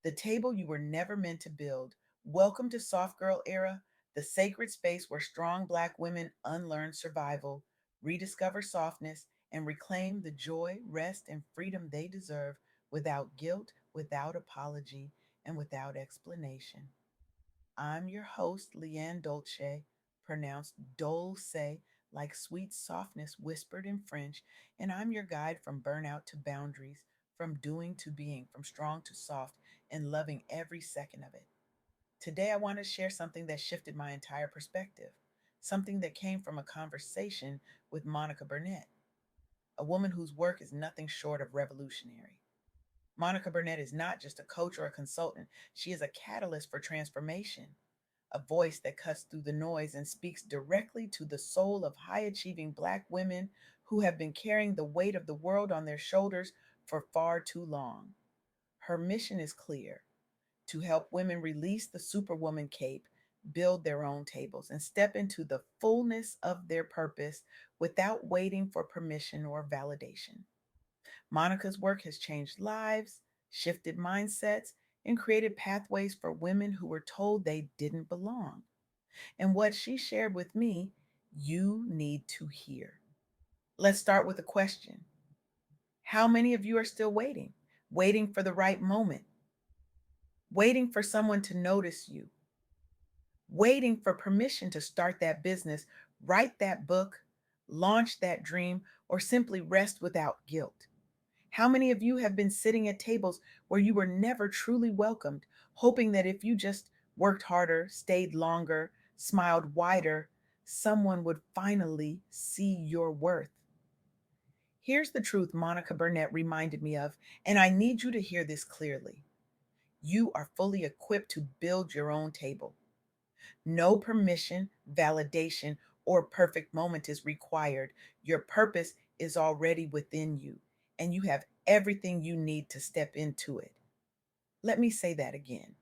the table you were never meant to build. Welcome to Soft Girl Era, the sacred space where strong Black women unlearn survival, rediscover softness, and reclaim the joy, rest, and freedom they deserve without guilt, without apology, and without explanation. I'm your host, LeAnne Dolce, pronounced Dolce, like sweet softness whispered in French, and I'm your guide from burnout to boundaries, from doing to being, from strong to soft, and loving every second of it. Today, I want to share something that shifted my entire perspective, something that came from a conversation with Monica Burnett, a woman whose work is nothing short of revolutionary. Monica Burnett is not just a coach or a consultant, she is a catalyst for transformation, a voice that cuts through the noise and speaks directly to the soul of high achieving Black women who have been carrying the weight of the world on their shoulders for far too long. Her mission is clear: to help women release the superwoman cape, build their own tables, and step into the fullness of their purpose without waiting for permission or validation. Monica's work has changed lives, shifted mindsets, and created pathways for women who were told they didn't belong. And what she shared with me, you need to hear. Let's start with a question. How many of you are still waiting? Waiting for the right moment, waiting for someone to notice you, waiting for permission to start that business, write that book, launch that dream, or simply rest without guilt? How many of you have been sitting at tables where you were never truly welcomed, hoping that if you just worked harder, stayed longer, smiled wider, someone would finally see your worth? Here's the truth Monica Burnett reminded me of, and I need you to hear this clearly. You are fully equipped to build your own table. No permission, validation, or perfect moment is required. Your purpose is already within you, and you have everything you need to step into it. Let me say that again,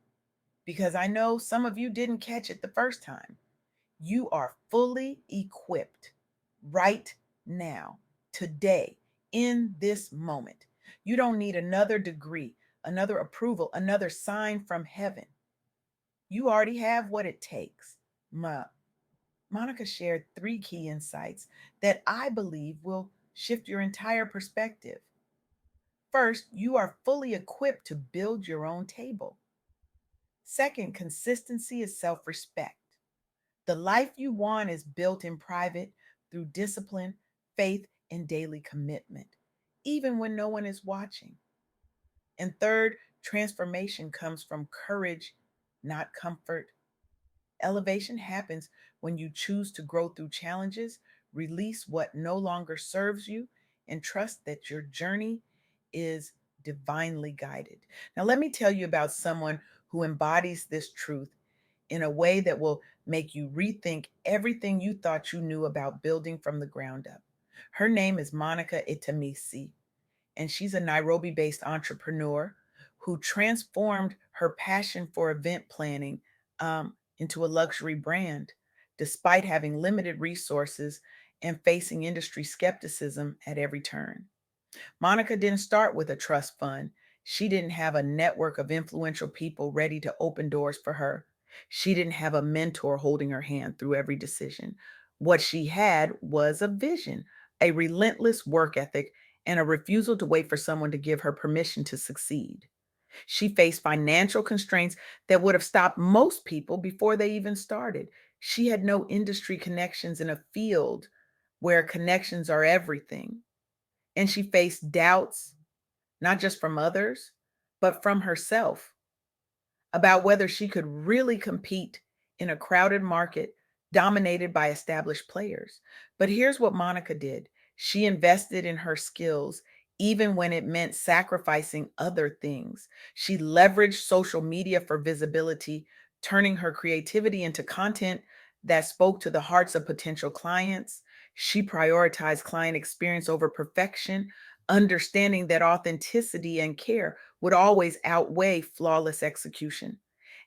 because I know some of you didn't catch it the first time. You are fully equipped right now, today, in this moment. You don't need another degree, another approval, another sign from heaven. You already have what it takes. Monica shared three key insights that I believe will shift your entire perspective. First, you are fully equipped to build your own table. Second, consistency is self respect. The life you want is built in private through discipline, faith, and daily commitment, even when no one is watching. And third, transformation comes from courage, not comfort. Elevation happens when you choose to grow through challenges, release what no longer serves you, and trust that your journey is divinely guided. Now, let me tell you about someone who embodies this truth in a way that will make you rethink everything you thought you knew about building from the ground up. Her name is Monica Itamisi, and she's a Nairobi based entrepreneur who transformed her passion for event planning into a luxury brand despite having limited resources and facing industry skepticism at every turn. Monica didn't start with a trust fund. She didn't have a network of influential people ready to open doors for her. She didn't have a mentor holding her hand through every decision. What she had was a vision, a relentless work ethic, and a refusal to wait for someone to give her permission to succeed. She faced financial constraints that would have stopped most people before they even started. She had no industry connections in a field where connections are everything. And she faced doubts, not just from others, but from herself about whether she could really compete in a crowded market dominated by established players. But here's what Monica did: she invested in her skills, even when it meant sacrificing other things. She leveraged social media for visibility, turning her creativity into content that spoke to the hearts of potential clients. She prioritized client experience over perfection, understanding that authenticity and care would always outweigh flawless execution.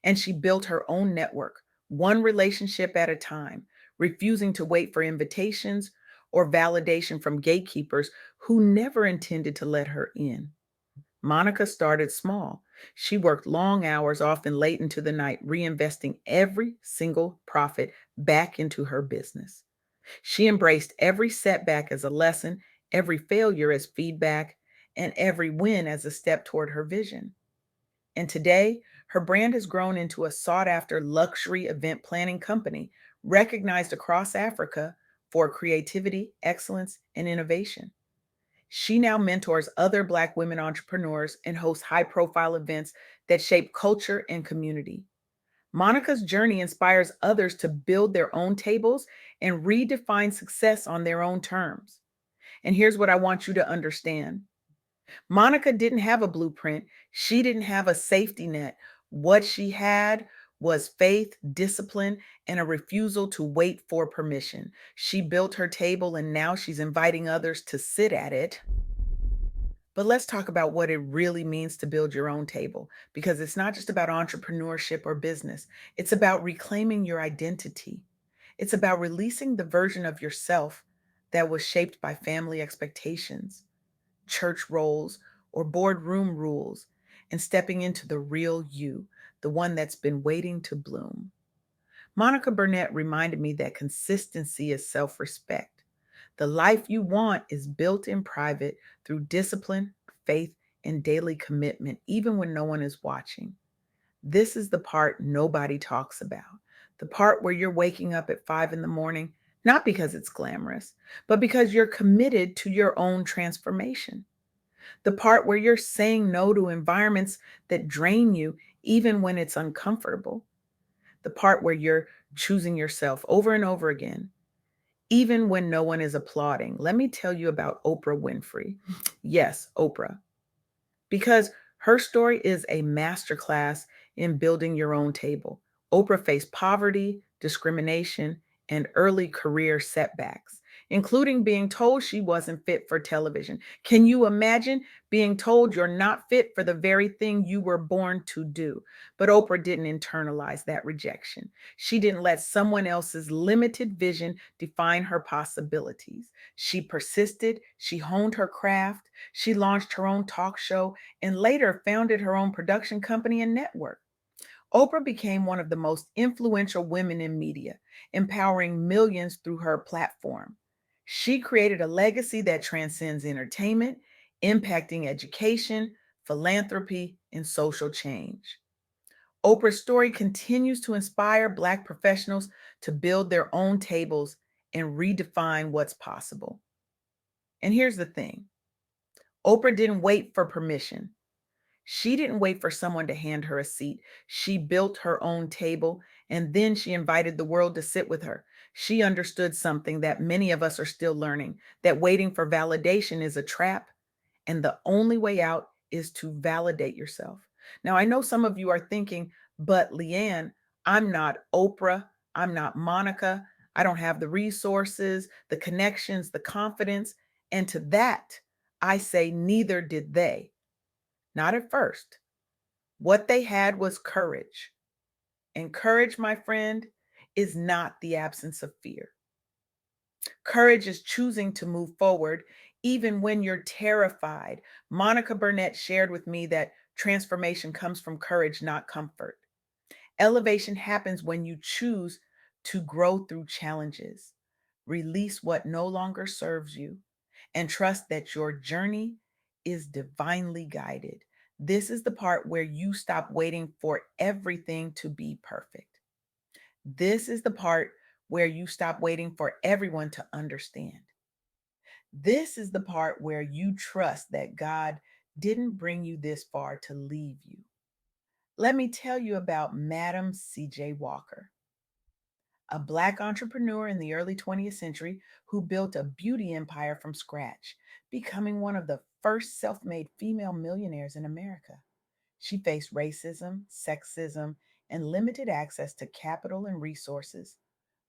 And she built her own network, one relationship at a time, refusing to wait for invitations or validation from gatekeepers who never intended to let her in. Monica started small. She worked long hours, often late into the night, reinvesting every single profit back into her business. She embraced every setback as a lesson, every failure as feedback, and every win as a step toward her vision. And today, her brand has grown into a sought after luxury event planning company, recognized across Africa for creativity, excellence, and innovation. She now mentors other Black women entrepreneurs and hosts high profile events that shape culture and community. Monica's journey inspires others to build their own tables and redefine success on their own terms. And here's what I want you to understand: Monica didn't have a blueprint, she didn't have a safety net. What she had was faith, discipline, and a refusal to wait for permission. She built her table and now she's inviting others to sit at it. But let's talk about what it really means to build your own table, because it's not just about entrepreneurship or business. It's about reclaiming your identity. It's about releasing the version of yourself that was shaped by family expectations, church roles, or boardroom rules, and stepping into the real you, the one that's been waiting to bloom. Monica Burnett reminded me that consistency is self respect. The life you want is built in private through discipline, faith, and daily commitment, even when no one is watching. This is the part nobody talks about. The part where you're waking up at 5 in the morning, not because it's glamorous, but because you're committed to your own transformation. The part where you're saying no to environments that drain you, even when it's uncomfortable. The part where you're choosing yourself over and over again, even when no one is applauding. Let me tell you about Oprah Winfrey. Yes, Oprah, because her story is a masterclass in building your own table. Oprah faced poverty, discrimination, and early career setbacks, including being told she wasn't fit for television. Can you imagine being told you're not fit for the very thing you were born to do? But Oprah didn't internalize that rejection. She didn't let someone else's limited vision define her possibilities. She persisted, she honed her craft, she launched her own talk show, and later founded her own production company and network. Oprah became one of the most influential women in media, empowering millions through her platform. She created a legacy that transcends entertainment, impacting education, philanthropy, and social change. Oprah's story continues to inspire Black professionals to build their own tables and redefine what's possible. And here's the thing: Oprah didn't wait for permission. She didn't wait for someone to hand her a seat. She built her own table and then she invited the world to sit with her. She understood something that many of us are still learning: that waiting for validation is a trap, and the only way out is to validate yourself. Now, I know some of you are thinking, but LeAnne, I'm not Oprah. I'm not Monica. I don't have the resources, the connections, the confidence. And to that, I say, neither did they. Not at first. What they had was courage. And courage, my friend, is not the absence of fear. Courage is choosing to move forward even when you're terrified. Monica Burnett shared with me that transformation comes from courage, not comfort. Elevation happens when you choose to grow through challenges, release what no longer serves you, and trust that your journey is divinely guided. This is the part where you stop waiting for everything to be perfect. This is the part where you stop waiting for everyone to understand. This is the part where you trust that God didn't bring you this far to leave you. Let me tell you about Madam C.J. Walker, a Black entrepreneur in the early 20th century who built a beauty empire from scratch, becoming one of the first self made female millionaires in America. She faced racism, sexism, and limited access to capital and resources.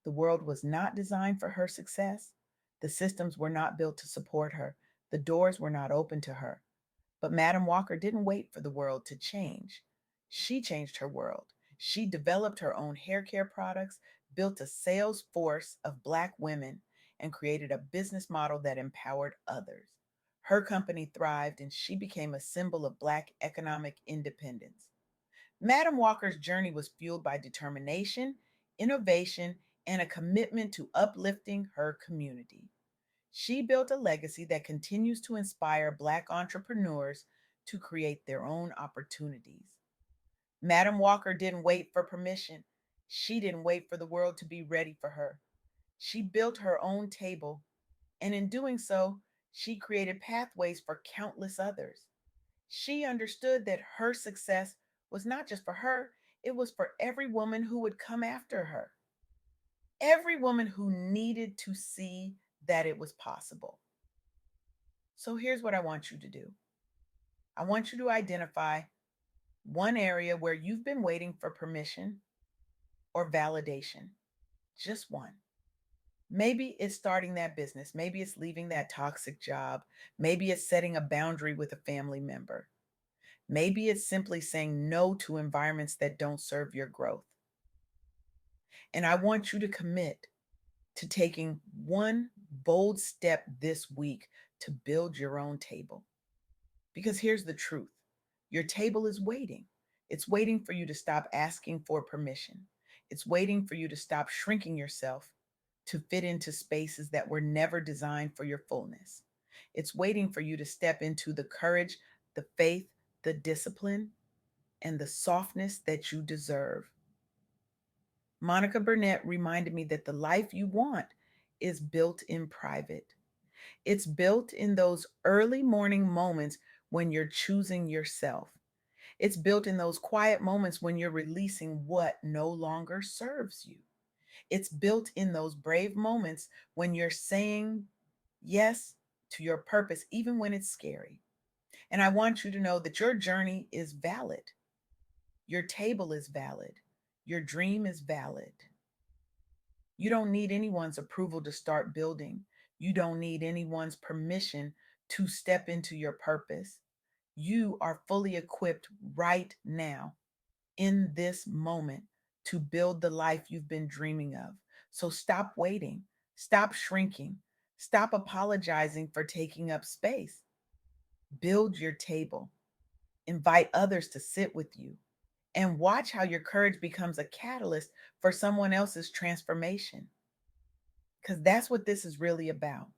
The world was not designed for her success. The systems were not built to support her. The doors were not open to her. But Madam Walker didn't wait for the world to change. She changed her world. She developed her own hair care products, built a sales force of Black women, and created a business model that empowered others. Her company thrived and she became a symbol of Black economic independence. Madam Walker's journey was fueled by determination, innovation, and a commitment to uplifting her community. She built a legacy that continues to inspire Black entrepreneurs to create their own opportunities. Madam Walker didn't wait for permission. She didn't wait for the world to be ready for her. She built her own table, and in doing so, she created pathways for countless others. She understood that her success was not just for her, it was for every woman who would come after her, every woman who needed to see that it was possible. So here's what I want you to do. I want you to identify one area where you've been waiting for permission or validation, just one. Maybe it's starting that business. Maybe it's leaving that toxic job. Maybe it's setting a boundary with a family member. Maybe it's simply saying no to environments that don't serve your growth. And I want you to commit to taking one bold step this week to build your own table. Because here's the truth, your table is waiting. It's waiting for you to stop asking for permission. It's waiting for you to stop shrinking yourself to fit into spaces that were never designed for your fullness. It's waiting for you to step into the courage, the faith, the discipline, and the softness that you deserve. Monica Burnett reminded me that the life you want is built in private. It's built in those early morning moments when you're choosing yourself. It's built in those quiet moments when you're releasing what no longer serves you. It's built in those brave moments when you're saying yes to your purpose, even when it's scary. And I want you to know that your journey is valid. Your table is valid. Your dream is valid. You don't need anyone's approval to start building. You don't need anyone's permission to step into your purpose. You are fully equipped right now in this moment to build the life you've been dreaming of. So stop waiting, stop shrinking, stop apologizing for taking up space. Build your table, invite others to sit with you, and watch how your courage becomes a catalyst for someone else's transformation. Because that's what this is really about.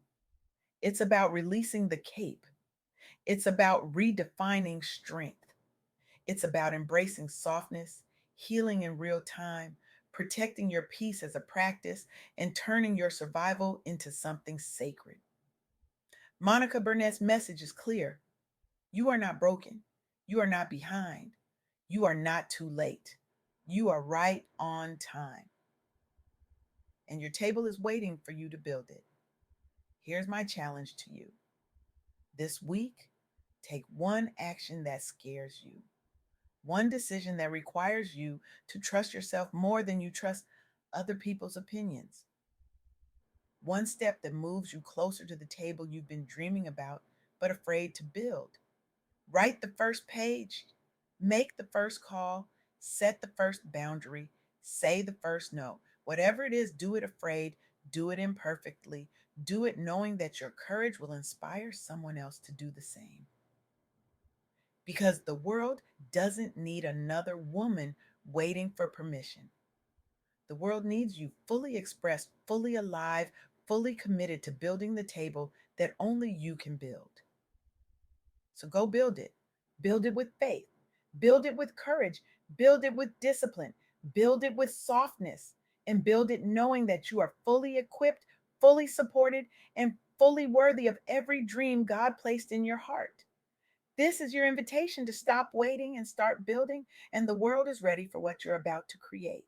It's about releasing the cape, it's about redefining strength, it's about embracing softness, healing in real time, protecting your peace as a practice, and turning your survival into something sacred. Monica Burnett's message is clear. You are not broken. You are not behind. You are not too late. You are right on time. And your table is waiting for you to build it. Here's my challenge to you. This week, take one action that scares you, one decision that requires you to trust yourself more than you trust other people's opinions, one step that moves you closer to the table you've been dreaming about but afraid to build. Write the first page, make the first call, set the first boundary, say the first no. Whatever it is, do it afraid, do it imperfectly, do it knowing that your courage will inspire someone else to do the same. Because the world doesn't need another woman waiting for permission. The world needs you fully expressed, fully alive, fully committed to building the table that only you can build. So go build it. Build it with faith. Build it with courage. Build it with discipline. Build it with softness. And build it knowing that you are fully equipped, fully supported, and fully worthy of every dream God placed in your heart. This is your invitation to stop waiting and start building, and the world is ready for what you're about to create.